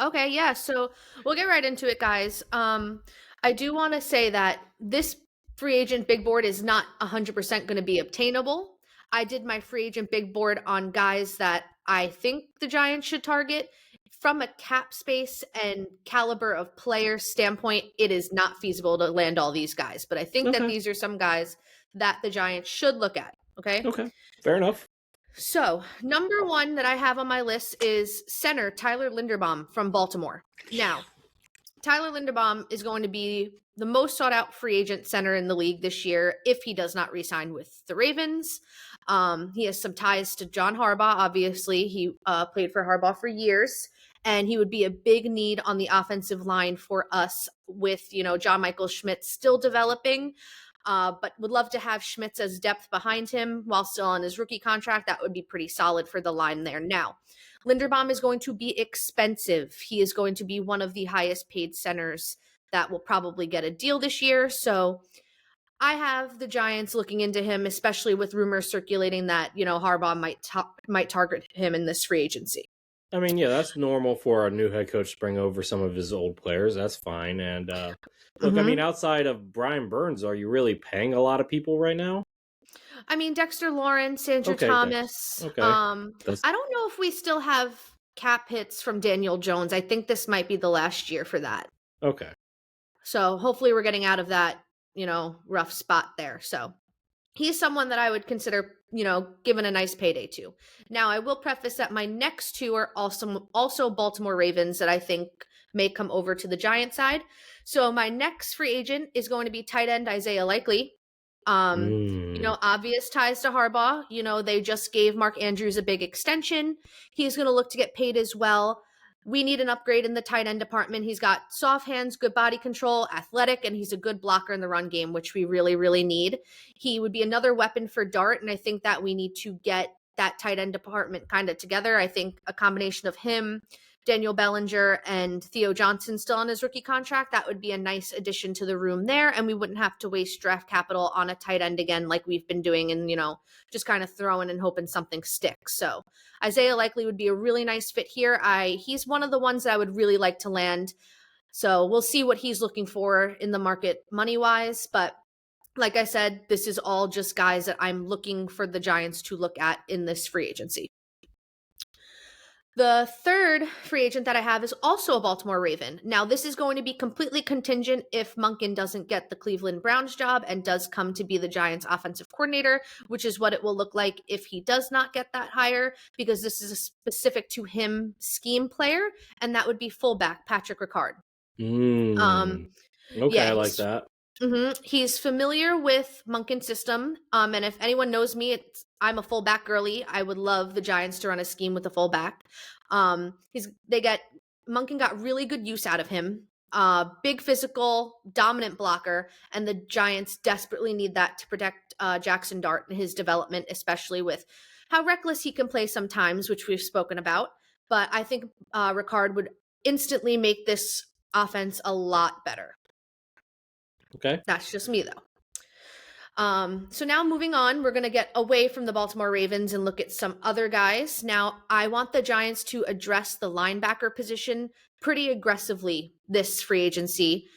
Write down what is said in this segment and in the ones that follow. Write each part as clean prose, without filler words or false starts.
Okay, yeah. So we'll get right into it, guys. I do want to say that this free agent big board is not 100% going to be obtainable. I did my free agent big board on guys that I think the Giants should target. From a cap space and caliber of player standpoint, it is not feasible to land all these guys. But I think that Okay. these are some guys that the Giants should look at. Okay. Okay. Fair enough. So, number one that I have on my list is center Tyler Linderbaum from Baltimore. Now, Tyler Linderbaum is going to be the most sought out free agent center in the league this year if he does not re-sign with the Ravens. He has some ties to John Harbaugh. Obviously, he played for Harbaugh for years, and he would be a big need on the offensive line for us with, John Michael Schmidt still developing. But would love to have Schmitz as depth behind him while still on his rookie contract. That would be pretty solid for the line there. Now, Linderbaum is going to be expensive. He is going to be one of the highest paid centers that will probably get a deal this year. So I have the Giants looking into him, especially with rumors circulating that, Harbaugh might target him in this free agency. I mean, yeah, that's normal for a new head coach to bring over some of his old players. That's fine. And look, I mean, outside of Brian Burns, are you really paying a lot of people right now? I mean, Dexter Lawrence, Andrew Okay, Thomas. Okay. I don't know if we still have cap hits from Daniel Jones. I think this might be the last year for that. Okay. So hopefully we're getting out of that, rough spot there. So he's someone that I would consider, given a nice payday to. Now, I will preface that my next two are also Baltimore Ravens that I think may come over to the Giant side. So my next free agent is going to be tight end Isaiah Likely. Obvious ties to Harbaugh. They just gave Mark Andrews a big extension. He's going to look to get paid as well. We need an upgrade in the tight end department. He's got soft hands, good body control, athletic, and he's a good blocker in the run game, which we really, really need. He would be another weapon for Dart, and I think that we need to get that tight end department kind of together. I think a combination of him, Daniel Bellinger, and Theo Johnson still on his rookie contract, that would be a nice addition to the room there, and we wouldn't have to waste draft capital on a tight end again like we've been doing and, just kind of throwing and hoping something sticks. So Isaiah Likely would be a really nice fit here. He's one of the ones that I would really like to land. So we'll see what he's looking for in the market money-wise, but like I said, this is all just guys that I'm looking for the Giants to look at in this free agency. The third free agent that I have is also a Baltimore Raven. Now, this is going to be completely contingent if Monken doesn't get the Cleveland Browns job and does come to be the Giants offensive coordinator, which is what it will look like if he does not get that hire, because this is a specific to him scheme player, and that would be fullback Patrick Ricard. Okay, I like that. He's familiar with Monken's system, and if anyone knows me, I'm a fullback girly. I would love the Giants to run a scheme with a fullback. Monken got really good use out of him. Big physical, dominant blocker, and the Giants desperately need that to protect Jackson Dart and his development, especially with how reckless he can play sometimes, which we've spoken about. But I think Ricard would instantly make this offense a lot better. Okay. That's just me, though. So now moving on, we're going to get away from the Baltimore Ravens and look at some other guys. Now, I want the Giants to address the linebacker position pretty aggressively this free agency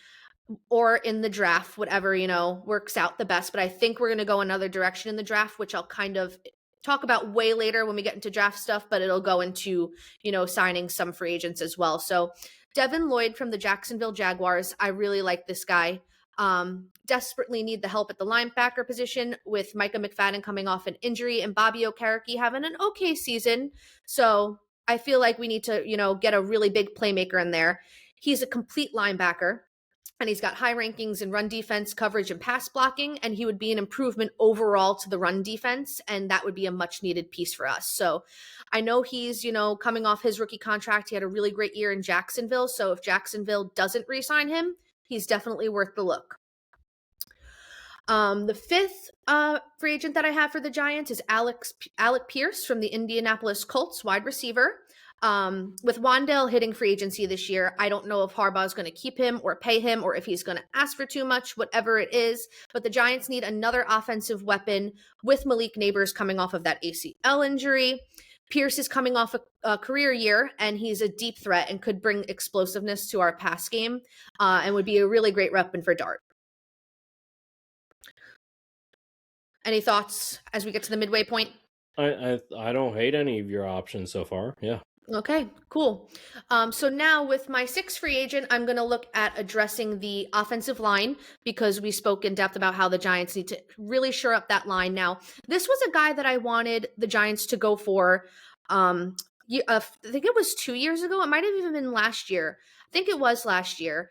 or in the draft, whatever, works out the best. But I think we're going to go another direction in the draft, which I'll kind of talk about way later when we get into draft stuff, but it'll go into, signing some free agents as well. So Devin Lloyd from the Jacksonville Jaguars, I really like this guy. Desperately need the help at the linebacker position with Micah McFadden coming off an injury and Bobby Okereke having an okay season. So I feel like we need to, get a really big playmaker in there. He's a complete linebacker and he's got high rankings in run defense, coverage, and pass blocking, and he would be an improvement overall to the run defense, and that would be a much needed piece for us. So I know he's, coming off his rookie contract. He had a really great year in Jacksonville. So if Jacksonville doesn't re-sign him, he's definitely worth the look. The fifth free agent that I have for the Giants is Alec Pierce from the Indianapolis Colts, wide receiver. With Wan'Dale hitting free agency this year, I don't know if Harbaugh is going to keep him or pay him or if he's going to ask for too much, whatever it is. But the Giants need another offensive weapon with Malik Neighbors coming off of that ACL injury. Pierce is coming off a career year, and he's a deep threat and could bring explosiveness to our pass game, and would be a really great weapon for Dart. Any thoughts as we get to the midway point? I don't hate any of your options so far. Yeah. Okay, cool. So now with my 6th free agent, I'm going to look at addressing the offensive line because we spoke in depth about how the Giants need to really shore up that line. Now, this was a guy that I wanted the Giants to go for. I think it was 2 years ago. It might have even been last year. I think it was last year,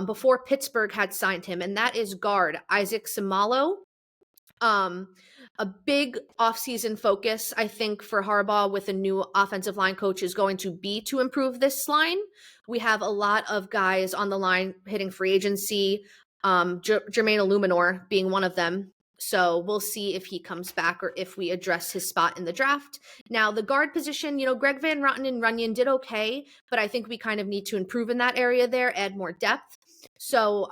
before Pittsburgh had signed him, and that is guard Isaac Samalo. A big offseason focus, I think, for Harbaugh with a new offensive line coach is going to be to improve this line. We have a lot of guys on the line hitting free agency, Jermaine Illuminor being one of them. So we'll see if he comes back or if we address his spot in the draft. Now, the guard position, Greg Van Roten and Runyon did okay, but I think we kind of need to improve in that area there, add more depth. So,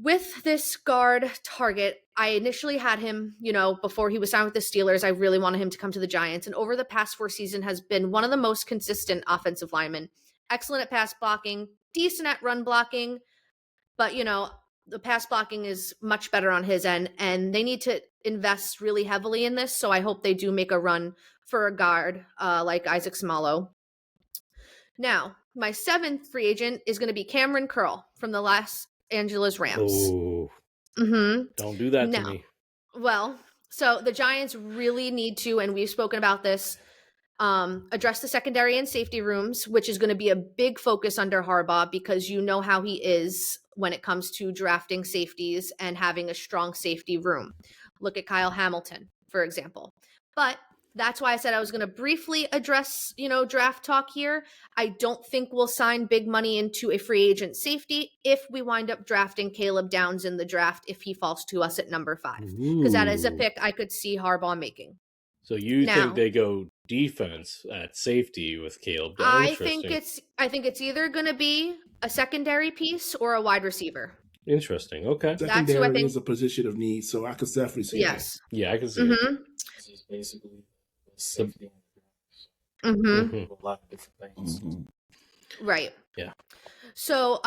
with this guard target, I initially had him, before he was signed with the Steelers. I really wanted him to come to the Giants. And over the past 4 seasons has been one of the most consistent offensive linemen. Excellent at pass blocking, decent at run blocking. But, the pass blocking is much better on his end. And they need to invest really heavily in this. So I hope they do make a run for a guard like Isaac Samalo. Now, my 7th free agent is going to be Cameron Curl from the Los Angeles Rams. Oh, don't do that to me. Well, so the Giants really need to, and we've spoken about this, address the secondary and safety rooms, which is going to be a big focus under Harbaugh because you know how he is when it comes to drafting safeties and having a strong safety room. Look at Kyle Hamilton, for example. But that's why I said I was going to briefly address, draft talk here. I don't think we'll sign big money into a free agent safety if we wind up drafting Caleb Downs in the draft if he falls to us at number 5. Because that is a pick I could see Harbaugh making. So you think they go defense at safety with Caleb Downs? I think it's either going to be a secondary piece or a wide receiver. Interesting. Okay. Secondary is a position of need, so I could definitely see that. Yeah, I can see it. It's basically safety A lot of different things. Right. Yeah. So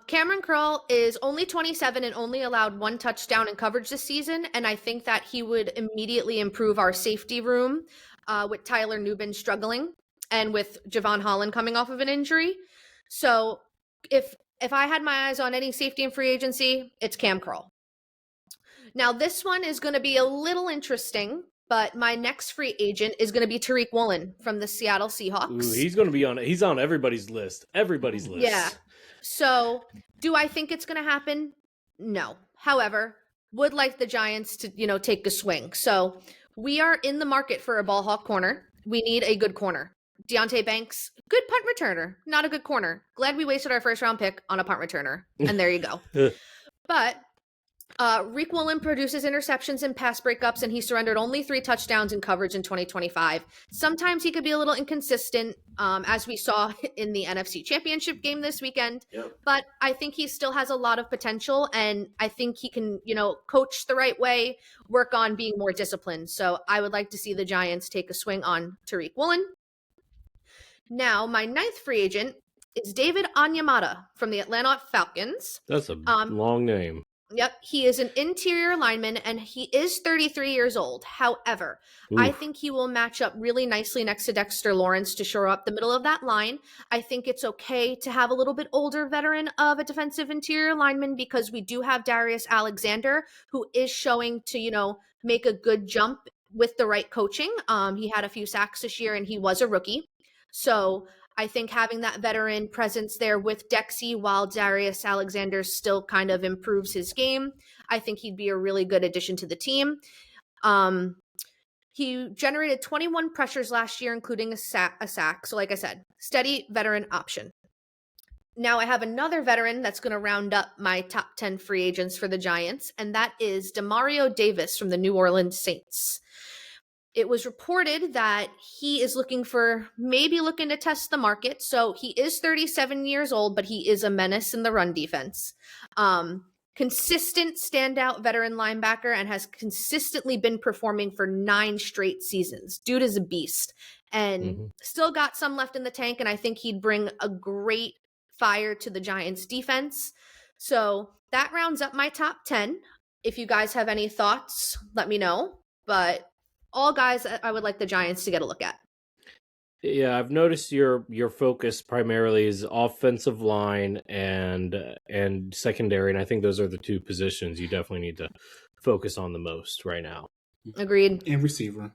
Cameron Curl is only 27 and only allowed 1 touchdown in coverage this season. And I think that he would immediately improve our safety room with Tyler Nubin struggling and with Javon Holland coming off of an injury. So if I had my eyes on any safety and free agency, it's Cam Curl. Now, this one is going to be a little interesting, but my next free agent is going to be Tariq Woolen from the Seattle Seahawks. Ooh, he's going to be he's on everybody's list. Everybody's list. Yeah. So do I think it's going to happen? No. However, would like the Giants to, take a swing. So we are in the market for a ball hawk corner. We need a good corner. Deontay Banks, good punt returner, not a good corner. Glad we wasted our 1st round pick on a punt returner. And there you go. But Tariq Woolen produces interceptions and pass breakups, and he surrendered only 3 touchdowns in coverage in 2025. Sometimes he could be a little inconsistent, as we saw in the NFC Championship game this weekend. Yep. But I think he still has a lot of potential, and I think he can, coach the right way, work on being more disciplined. So I would like to see the Giants take a swing on Tariq Woolen. Now, my 9th free agent is David Onyemata from the Atlanta Falcons. That's a long name. Yep, he is an interior lineman, and he is 33 years old. However, I think he will match up really nicely next to Dexter Lawrence to shore up the middle of that line. I think it's okay to have a little bit older veteran of a defensive interior lineman because we do have Darius Alexander, who is showing to, make a good jump with the right coaching. He had a few sacks this year, and he was a rookie. So I think having that veteran presence there with Dexy while Darius Alexander still kind of improves his game, I think he'd be a really good addition to the team. He generated 21 pressures last year, including a sack. So like I said, steady veteran option. Now I have another veteran that's going to round up my top 10 free agents for the Giants, and that is Demario Davis from the New Orleans Saints. It was reported that he is looking to test the market. So he is 37 years old, but he is a menace in the run defense. consistent standout veteran linebacker and has consistently been performing for 9 straight seasons. Dude is a beast and still got some left in the tank, and I think he'd bring a great fire to the Giants defense. So that rounds up my top 10. If you guys have any thoughts, let me know. But all guys I would like the Giants to get a look at. Yeah, I've noticed your focus primarily is offensive line and secondary, and I think those are the 2 positions you definitely need to focus on the most right now. Agreed. And receiver.